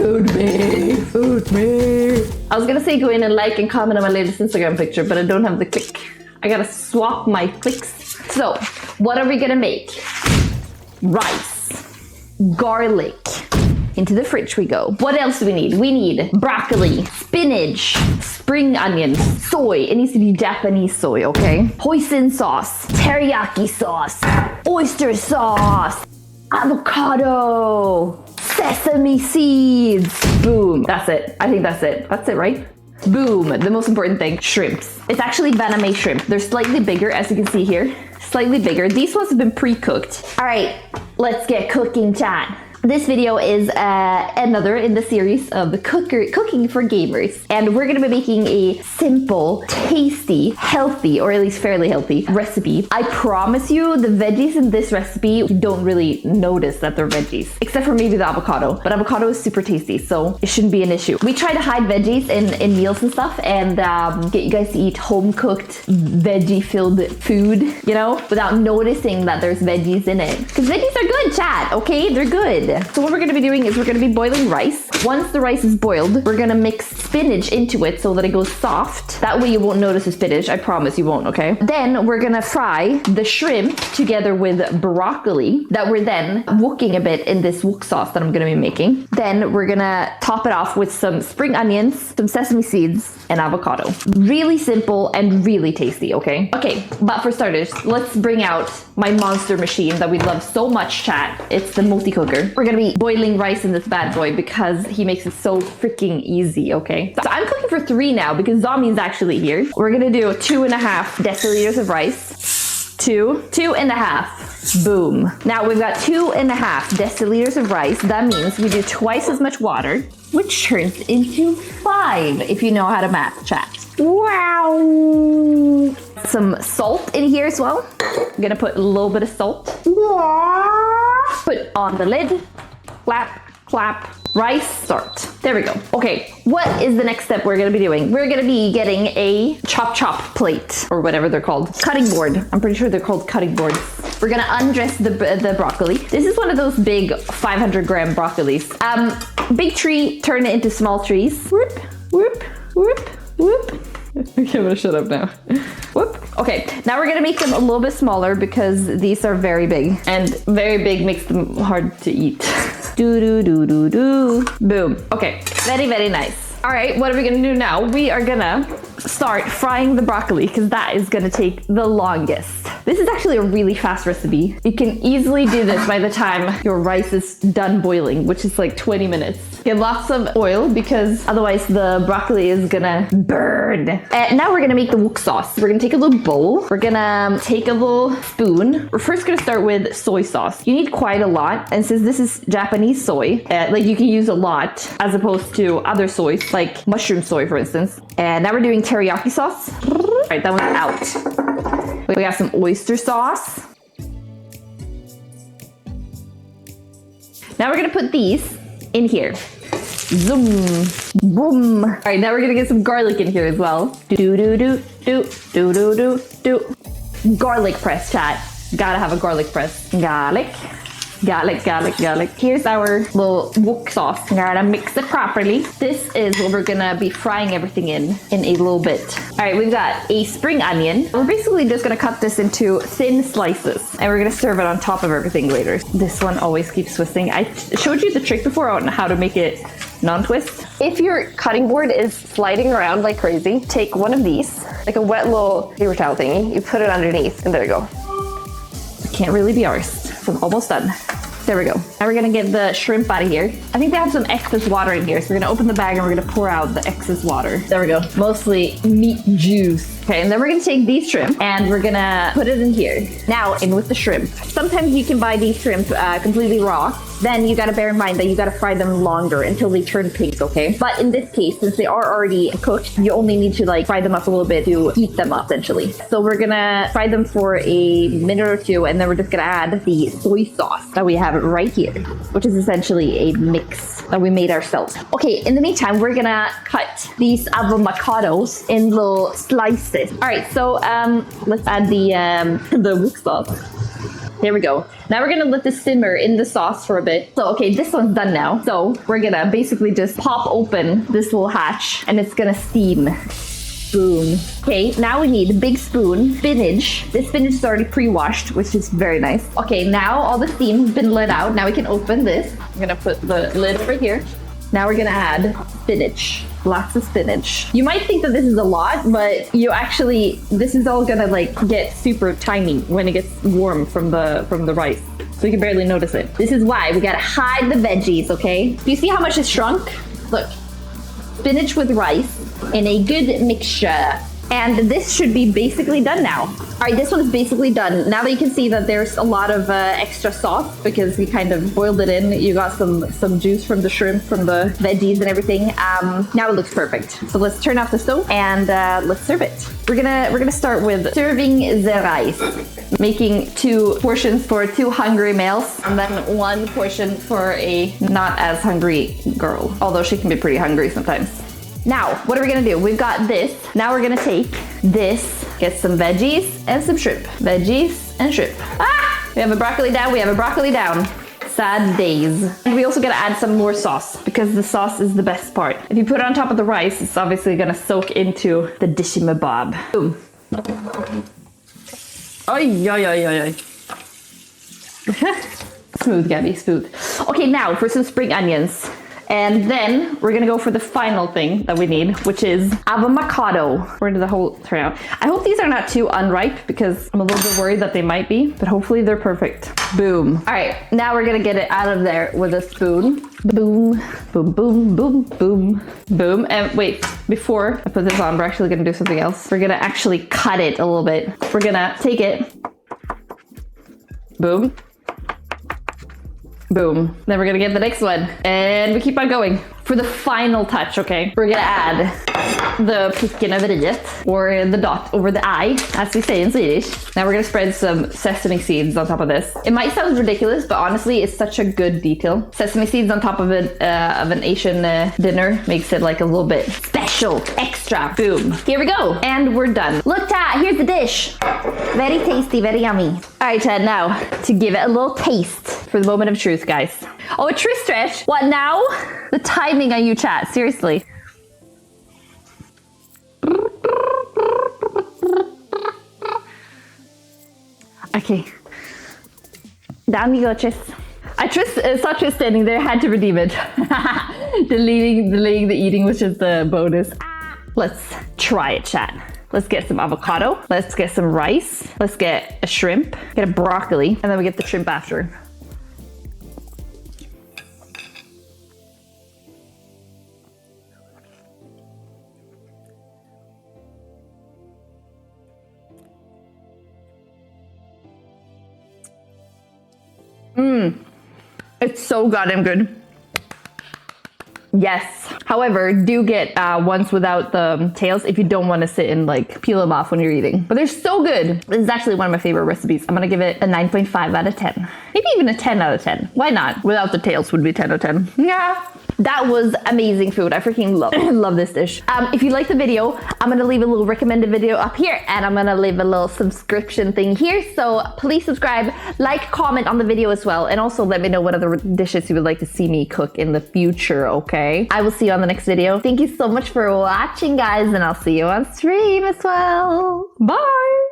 Food me. Food me. I was gonna say go in and like and comment on my latest Instagram picture, but I don't have the click. I gotta swap my clicks. So, what are we gonna make? Rice, garlic. Into the fridge we go. What else do we need? We need broccoli, spinach, spring onions, soy. It needs to be Japanese soy, okay? Hoisin sauce, teriyaki sauce, oyster sauce, avocado, sesame seeds. Boom. That's it. I think that's it. That's it, right? Boom. The most important thing, shrimps. It's actually Vannamei shrimp. They're slightly bigger, as you can see here. Slightly bigger. These ones have been pre-cooked. All right, let's get cooking, chat. This video is another in the series of the cooking for gamers, and we're gonna be making a simple, tasty, healthy, or at least fairly healthy recipe. I promise you, the veggies in this recipe, you don't really notice that they're veggies, except for maybe the avocado. But avocado is super tasty, so it shouldn't be an issue. We try to hide veggies in meals and stuff, and get you guys to eat home-cooked, veggie-filled food, you know, without noticing that there's veggies in it. Because veggies are good, chat. Okay, they're good. So what we're going to be doing is we're going to be boiling rice. Once the rice is boiled, we're going to mix spinach into it so that it goes soft. That way you won't notice the spinach. I promise you won't, okay? Then we're going to fry the shrimp together with broccoli that we're then wooking a bit in this wok sauce that I'm going to be making. Then we're going to top it off with some spring onions, some sesame seeds, and avocado. Really simple and really tasty, okay? Okay, but for starters, let's bring out my monster machine that we love so much, chat. It's the multi-cooker. We're gonna be boiling rice in this bad boy because he makes it so freaking easy, okay? So I'm cooking for 3 now because Zombie's actually here. We're gonna do 2.5 deciliters of rice. 2.5. Boom. Now we've got 2.5 deciliters of rice. That means we do twice as much water, which turns into 5 if you know how to math, chat. Wow. Some salt in here as well. I'm gonna put a little bit of salt. Put on the lid. Clap, clap. Rice, start. There we go. Okay, what is the next step we're gonna be doing? We're gonna be getting a chop plate, or whatever they're called. Cutting board. I'm pretty sure they're called cutting boards. We're gonna undress the broccoli. This is one of those big 500-gram broccolis. Big tree, turn it into small trees. Whoop, whoop, whoop, whoop. Okay, I'm gonna shut up now. Whoop. Okay, now we're gonna make them a little bit smaller because these are very big, and very big makes them hard to eat. Do. Boom. Okay, very nice. All right, what are we gonna do now? We are gonna start frying the broccoli because that is gonna take the longest. This is actually a really fast recipe. You can easily do this by the time your rice is done boiling, which is like 20 minutes. Get lots of oil because otherwise the broccoli is gonna burn. Now we're gonna make the wok sauce. We're gonna take a little bowl. We're gonna take a little spoon. We're first gonna start with soy sauce. You need quite a lot, and since this is Japanese soy, like you can use a lot as opposed to other soys, like mushroom soy, for instance. And now we're doing teriyaki sauce. All right, that one's out. We got some oyster sauce. Now we're gonna put these in here. Zoom, boom. All right, now we're gonna get some garlic in here as well. Do. Garlic press, chat. Gotta have a garlic press. Garlic. Here's our little wok sauce. Gotta mix it properly. This is what we're gonna be frying everything in a little bit. All right, we've got a spring onion. We're basically just gonna cut this into thin slices, and we're gonna serve it on top of everything later. This one always keeps twisting. I showed you the trick before on how to make it non-twist. If your cutting board is sliding around like crazy, take one of these, like a wet little paper towel thingy. You put it underneath, and there you go. It can't really be arsed. So I'm almost done. There we go. Now we're gonna get the shrimp out of here. I think they have some excess water in here, so we're gonna open the bag and we're gonna pour out the excess water. There we go. Mostly meat juice. Okay, and then we're gonna take these shrimp and we're gonna put it in here. Now, in with the shrimp. Sometimes you can buy these shrimp completely raw. Then you gotta bear in mind that you gotta fry them longer until they turn pink, okay? But in this case, since they are already cooked, you only need to like fry them up a little bit to heat them up, essentially. So we're gonna fry them for a minute or two, and then we're just gonna add the soy sauce that we have right here, which is essentially a mix that we made ourselves. Okay, in the meantime, we're gonna cut these avocados in little slices. All right, so let's add the wok sauce. Here we go. Now we're gonna let this simmer in the sauce for a bit. So, okay, this one's done now. So we're gonna basically just pop open this little hatch and it's gonna steam. Boom. Okay, now we need a big spoon, spinach. This spinach is already pre-washed, which is very nice. Okay, now all the steam has been let out. Now we can open this. I'm gonna put the lid over here. Now we're gonna add spinach. Lots of spinach. You might think that this is a lot, but you actually, this is all gonna like get super tiny when it gets warm from the rice. So you can barely notice it. This is why we gotta hide the veggies, okay? Do you see how much it's shrunk? Look, spinach with rice in a good mixture. And this should be basically done now. All right, this one's basically done. Now that you can see that there's a lot of extra sauce because we kind of boiled it in. You got some juice from the shrimp, from the veggies and everything. Now it looks perfect. So let's turn off the stove and let's serve it. We're gonna start with serving the rice. Making 2 portions for 2 hungry males and then 1 portion for a not as hungry girl. Although she can be pretty hungry sometimes. Now, what are we gonna do? We've got this. Now we're gonna take this, get some veggies and some shrimp. Veggies and shrimp. Ah! We have a broccoli down, we have a broccoli down. Sad days. And we also gotta add some more sauce because the sauce is the best part. If you put it on top of the rice, it's obviously gonna soak into the dishy mabob. Boom. Ay, ay, ay, ay, ay. Smooth, Gabbie, smooth. Okay, now for some spring onions. And then we're gonna go for the final thing that we need, which is avocado. Where did the whole turn out? I hope these are not too unripe because I'm a little bit worried that they might be, but hopefully they're perfect. Boom. All right, now we're gonna get it out of there with a spoon. Boom, boom, boom, boom, boom, boom. And wait, before I put this on, we're actually gonna do something else. We're gonna actually cut it a little bit. We're gonna take it. Boom. Boom. Then we're gonna get the next one. And we keep on going. For the final touch, okay, we're gonna add the pricken över iet, or the dot over the I, as we say in Swedish. Now we're gonna spread some sesame seeds on top of this. It might sound ridiculous, but honestly, it's such a good detail. Sesame seeds on top of an Asian dinner makes it like a little bit special, extra. Boom. Here we go. And we're done. Look, Ta, here's the dish. Very tasty, very yummy. All right, Chad, now to give it a little taste for the moment of truth, guys. Oh, a true stretch. What now? The timing on you, chat. Seriously. Okay. Down you go, Tris. I saw Tris standing there, had to redeem it. Delaying the eating was just the bonus. Let's try it, chat. Let's get some avocado. Let's get some rice. Let's get a shrimp. Get a broccoli. And then we get the shrimp after. It's so goddamn good. Yes. However, do get ones without the tails if you don't want to sit and like peel them off when you're eating. But they're so good. This is actually one of my favorite recipes. I'm gonna give it a 9.5 out of 10. Maybe even a 10 out of 10. Why not? Without the tails would be 10 out of 10. Yeah. That was amazing food. I freaking love this dish. If you like the video, I'm gonna leave a little recommended video up here and I'm gonna leave a little subscription thing here. So please subscribe, like, comment on the video as well. And also let me know what other dishes you would like to see me cook in the future, okay? I will see you on the next video. Thank you so much for watching, guys, and I'll see you on stream as well. Bye!